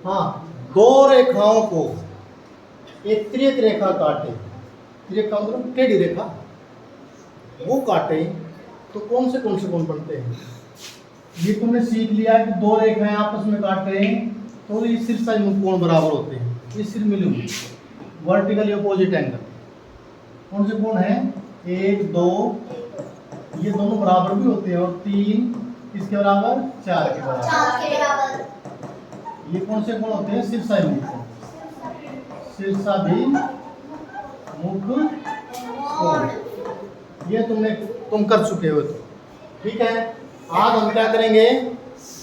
हाँ, दो रेखाओं को एक त्रियक रेखा काटे, त्रियक का मतलब टेढ़ी रेखा, वो काटे तो कौन से कोण बनते हैं। ये तुमने सीख लिया कि दो रेखाएं आपस में काट रहे हैं तो ये शीर्षाभिमुख कोण बराबर होते हैं। ये सिर मिले हुए वर्टिकली अपोजिट एंगल कौन से कोण है, 1 2, ये दोनों बराबर भी होते हैं, और 3 किसके बराबर, 4 के बराबर। ये कौन से कोण होते हैं, शीर्षाभिमुख कोण, शीर्षाभिमुख कोण। ये तुम कर चुके हो तो ठीक है। आज हम क्या करेंगे,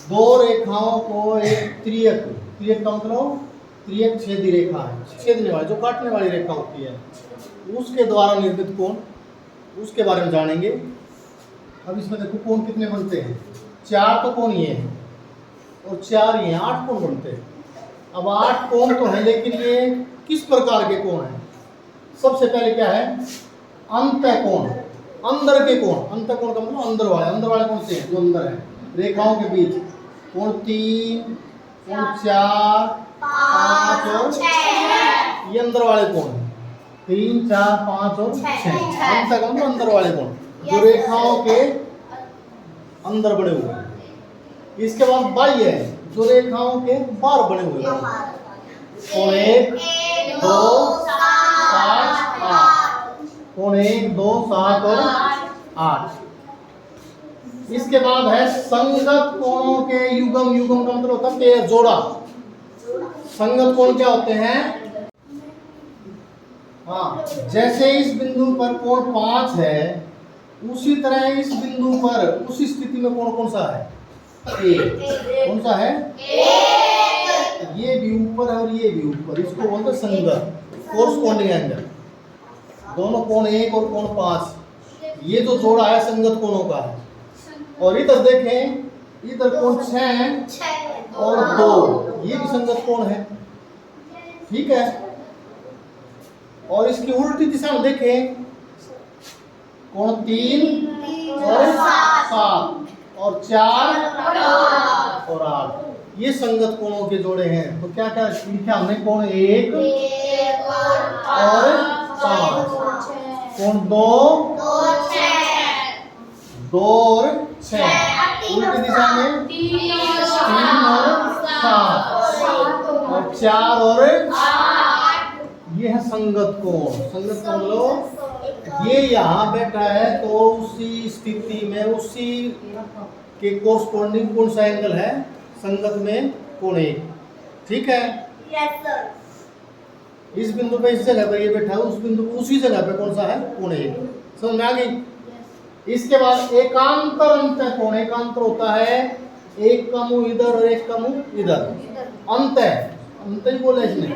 दो रेखाओं को एक त्रियक, त्रियक का मतलब त्रियक छेदी रेखा है, छेदने वाली जो काटने वाली रेखा होती है, उसके द्वारा निर्मित कोण, उसके बारे में जानेंगे। अब इसमें देखो कोण कितने बनते हैं, 4 तो कोण ये हैं और 4 ये हैं, 8 कोण बनते हैं। अब 8 कोण तो है, लेकिन ये किस प्रकार के कोण हैं। सबसे पहले क्या है, अंतःकोण, अंदर के कोण। अंतःकोण का मतलब अंदर वाले कौन से हैं, जो अंदर है रेखाओं के बीच, कोण 3 कोण 4 5 और 6, ये अंदर वाले कोण 3 4 5 और 6। अंतः का मतलब अंदर वाले कोण जो रेखाओं के अंदर बने हुए हैं। इसके बाद बाह्य है जो रेखाओं के बाहर बने हुए हैं, कोण 1 2 7 8, कोण 1 2 7 और 8। इसके बाद है संगत कोणों के युग्म, युग्म का मतलब होता है पेयर, जोड़ा। संगत कोण क्या होते हैं, हाँ, जैसे इस बिंदु पर कोण 5 है, उसी तरह इस बिंदु पर उस स्थिति में कोण कौन सा है, कौन सा है, ये भी ऊपर है और ये भी ऊपर, इसको बोलते हैं संगत, कोरस्पॉन्डिंग एंगल। दोनों कोण 1 और कोण 5, ये जो जोड़ा है संगत कोणों का है। और इधर देखें, इधर कोण 6 और 2, ये भी संगत कोण है, ठीक है। और इसकी उल्टी दिशा में देखें, कोण 3 और 7 और 4 और 8, ये संगत कोणों के जोड़े हैं। तो क्या क्या लिखा हमने, कोण 1 और 5, कोण 2 और 6, उल्टी दिशा में 3 और 7 और 4 और 8, ये है संगत कोण। संगत कोण लो, ये यहाँ बैठा है तो उसी स्थिति में उसी के कोरस्पॉन्डिंग कौन सा एंगल है, संगत में कोण 1, ठीक है। Yes sir. इस बिंदु पे इस जगह पर ये बैठा है, उस बिंदु उसी जगह पे कौन सा है, कोण 1, समझ में आ गई। इसके बाद एकांतर अंतःकोण, एकांतर होता है एक का मुंह इधर और एक का मुंह इधर, अंत ही बोले इसमें,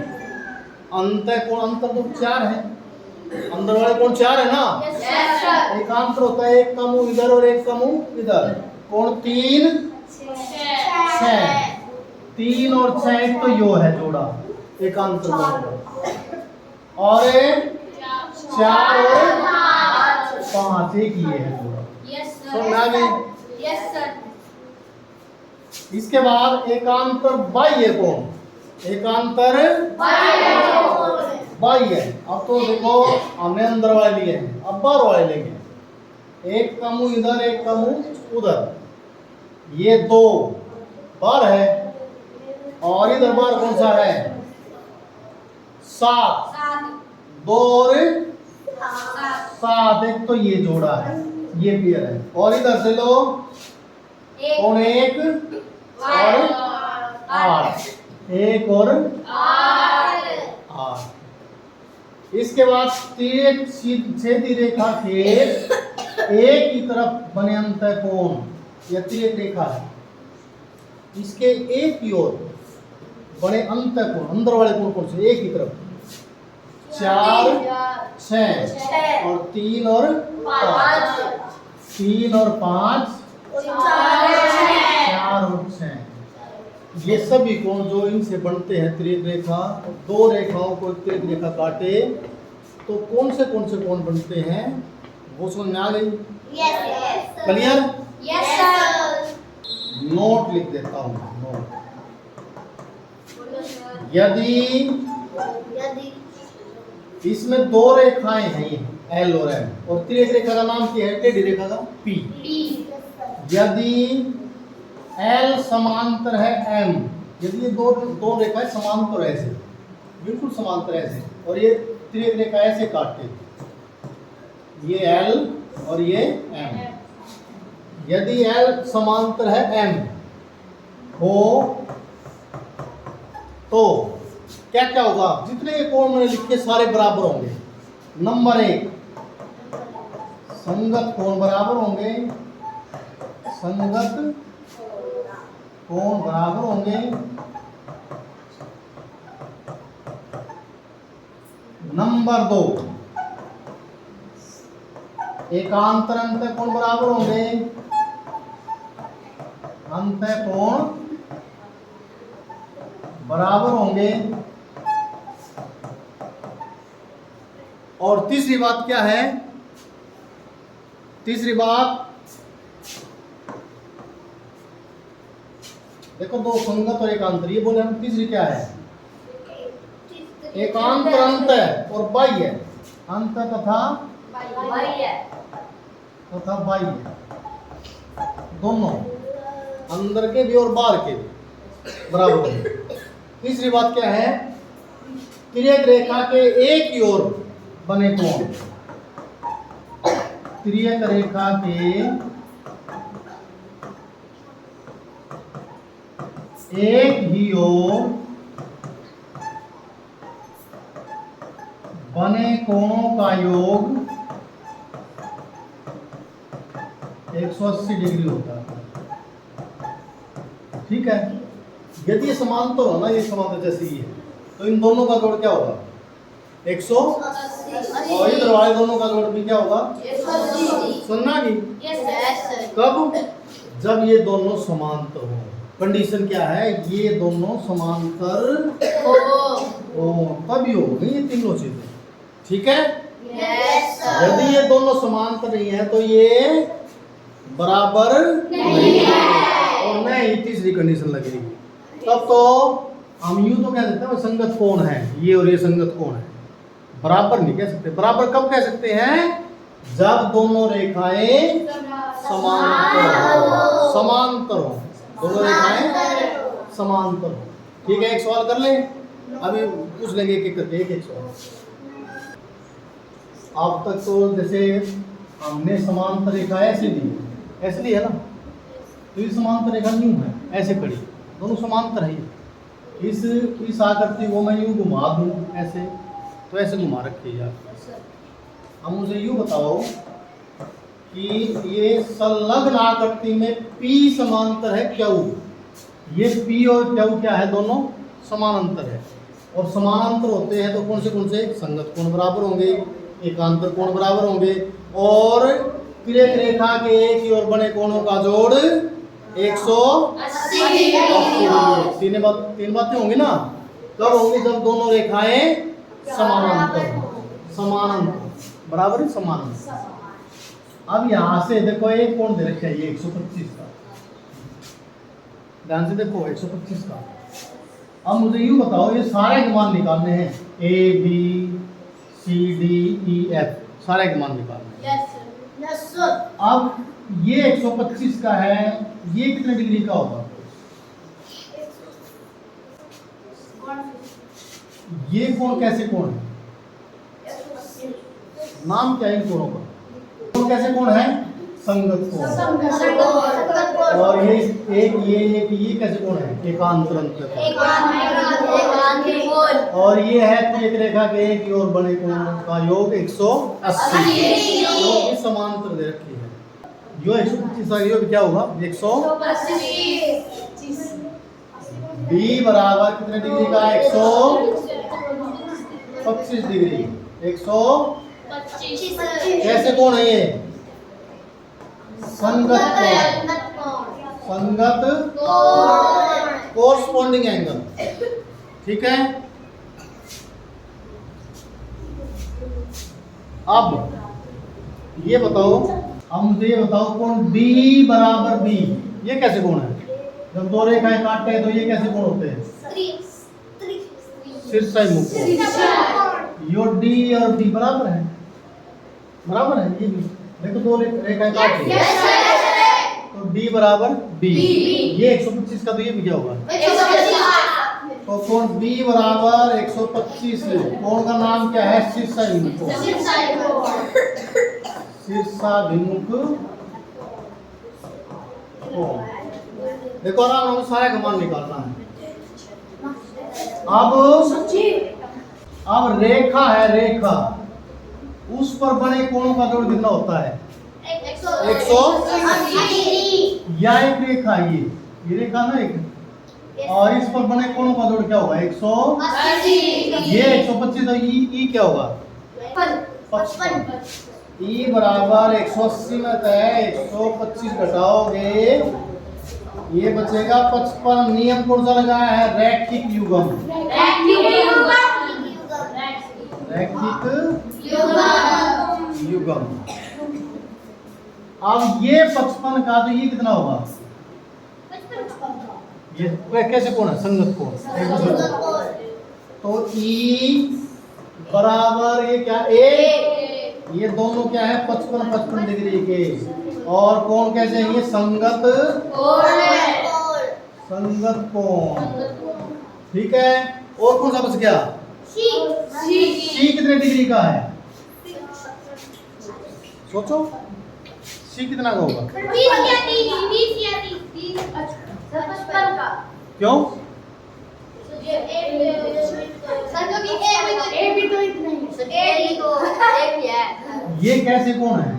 अंतःकोण। अंतर तो 4 है, अंदर वाले कोण 4 है ना, एकांतर होता है एक का मुंह इधर और एक का मुंह इधर, कोण 3 6, 3 और 6 एक तो यो है जोड़ा एकांतर कोण, और 4 और 5 एक ये है जोड़ा, यस सर। इसके बाद एकांतर बाह्य कोण, एकांतर बाह्य। अब तो देखो हमने अंदर वाले लिए हैं, अब बाहर वाले लेंगे, एक का मुंह इधर एक का मुंह उधर, ये 2 बाहर है, और इधर बाहर कौन सा है, 7, 2 और 7, एक तो ये जोड़ा है, ये पेयर है। और इधर से लो, कोण 1 और 8, 1 और 8। इसके बाद त्रियक छेदी रेखा के एक ही तरफ बने अंतःकोण, यह त्रियक रेखा है, इसके एक की ओर बने अंतःकोण, अंदर वाले कोण कौन से, एक ही तरफ, 4 6 और 3 और 5, 3 और 5 4 और 6, ये सभी कोण जो इनसे बनते हैं त्रियक रेखा, दो रेखाओं को त्रियक रेखा काटे तो कौन से कोण बनते हैं, वो समझ में आ गई, क्लियर। Yes sir. नोट लिख देता हूँ, नोट यदि इसमें दो रेखाएं हैं, ये एल और एम, और त्रिक रेखा का नाम क्या है? टेढ़ी रेखा का पी। यदि एल समांतर है एम, यदि ये दो रेखाएं समांतर ऐसे, बिल्कुल समांतर ऐसे, और ये त्रिक रेखा ऐसे काटते, ये एल और ये एम, यदि एल समांतर है एम हो तो क्या क्या होगा? जितने ये कोण मैंने लिखे सारे बराबर होंगे। नंबर 1, संगत कोण बराबर होंगे, संगत कोण बराबर होंगे। नंबर 2, एकांतर अंतः कोण बराबर होंगे, अंतः कोण बराबर होंगे। और तीसरी बात क्या है? तीसरी बात देखो, दो संगत और एकांतर, ये बोले हम। तीसरी क्या है? एकांतर अंतः और बाह्य, अंतः तथा बाह्य, दोनों, अंदर के भी और बाहर के भी बराबर होंगे। तीसरी बात क्या है? तिर्यक रेखा के एक ही ओर बने कोण, तिर्यक रेखा के एक ही ओर बने कोणों का योग 180 डिग्री होता है। ठीक है? यदि ये समांतर हो ना, ये समांतर जैसे ही है, तो इन दोनों का जोड़ क्या होगा? 180। और इधर वाले दोनों का जोड़ भी क्या होगा? 180। सुनना नहीं? कब? जब ये दोनों समांतर हो। कंडीशन क्या है? ये दोनों समांतर हो तभी होगी ये तीनों चीजें। ठीक है? यदि ये दोनों समांतर नहीं है तो ये बराबर नहीं है, और नहीं तीसरी कंडीशन लगेगी। तब तो हम यूं तो कह सकते हैं संगत कोण है, ये और ये संगत कोण है। बराबर नहीं कह सकते। बराबर कब कह सकते हैं? जब दोनों रेखाएं समांतर हो, दोनों रेखाएं समांतर हो। ठीक है? एक सवाल कर ले, अभी पूछ लेंगे एक एक करके, एक सवाल। अब तक तो जैसे हमने समांतर रेखा ऐसे ली है ना, तो ये समांतर रेखा यूं है, ऐसे खड़ी, दोनों समांतर है। इस आकृति को मैं यूं घुमा दूं ऐसे, तो ऐसे घुमा रखी है। अब मुझे यूं बताओ कि ये संलग्न आकृति में P समांतर है क्यू। ये P और क्यू क्या है? दोनों समानांतर है, और समानांतर होते हैं तो कौन से संगत कोण बराबर होंगे, एकांतर कोण बराबर होंगे, और तिर्यक रेखा के एक ही ओर बने कोणों का जोड़ 180। तीन बातें होंगी ना। कब होंगी? जब दोनों रेखाएं समानांतर बराबर है, समानांतर। अब यहां से देखो एक कोण दे रखा है, ये 125 का, ध्यान से देखो 125 का। अब मुझे यूं बताओ, ये सारे के मान निकालने हैं, A B C D E F, सारे के मान निकालने हैं। अब ये 125 का है, ये कितने डिग्री का होगा? ये कोण कैसे कोण है? नाम क्या है इन कोणों का? कोण कैसे कोण है? संगत कोण। और ये ये कैसे कोण है? एकांतर अंतः। और ये है तिर्यक रेखा के एक ही ओर बने कोण का योग 180। तो समांतर दे रखी है, जो 125 का योग क्या होगा? 180। B बराबर कितने डिग्री का? 125 डिग्री। 125 कैसे कोण है ये? संगत कोण, संगत कोरस्पॉन्डिंग एंगल। ठीक है? अब ये बताओ, अब मुझे ये बताओ कोण B बराबर B, ये कैसे कोण है? जब दो रेखाएं काटते हैं तो ये कैसे कोण होते हैं? शीर्षाभिमुख कोण। यो डी और डी बराबर है, बराबर है। ये भी देखो दो रेखाएं काटी है, तो डी बराबर बी। ये 125 का, तो ये भी क्या होगा, तो कोण बी बराबर 125 है। कोण का नाम क्या है, शीर्षाभिमुख कोण। शीर्षाभिमुख कोण। देखो आराम हमें सारे का मान निकालना है। अब रेखा है, रेखा उस पर बने कोणों का जोड़ कितना होता है, 180। या एक रेखा, ये रेखा ना एक, और इस पर बने कोणों का जोड़ क्या होगा, 180। ये 125, तो ई क्या होगा, 55। ई बराबर 180 में है, 125 घटाओगे ये बचेगा 55। नियम कौन सा लगाया है, रैखिक युग्म। रैखिक युग्म। अब ये 55 का, तो ये कितना होगा, ये कैसे कोण है, संगत कोण। तो ई बराबर ये क्या, ए, ये दोनों क्या है, 55 डिग्री के। और कोण कैसे है, ये संगत संगत कोण। ठीक है, और कौन सा बच गया, सी कितने डिग्री का है, सोचो सी कितना का होगा, क्यों, ये कैसे कोण है,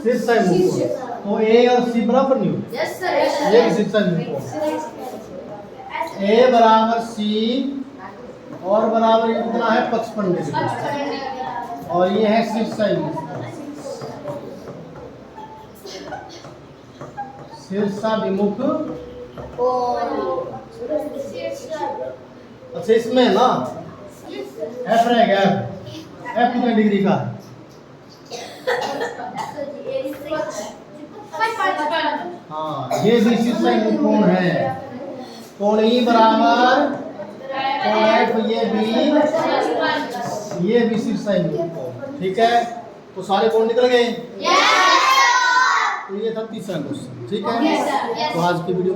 शीर्षाभिमुख कोण। तो ए और सी बराबर नहीं होते, ये शीर्षाभिमुख कोण। ए बराबर सी और बराबर ये कितना है, 55 डिग्री, और ये है शीर्षाभिमुख। शीर्षाभिमुख। अच्छा इसमें ना एफ रहेगा, एफ कितने डिग्री का है, हाँ ये भी शीर्षाभिमुख कोण है। कोण ई बराबर कोण एफ, ये भी शीर्षाभिमुख कोण। ठीक है, तो सारे कोण निकल गए। तो ये था तीसरा क्वेश्चन। ठीक है, तो आज की वीडियो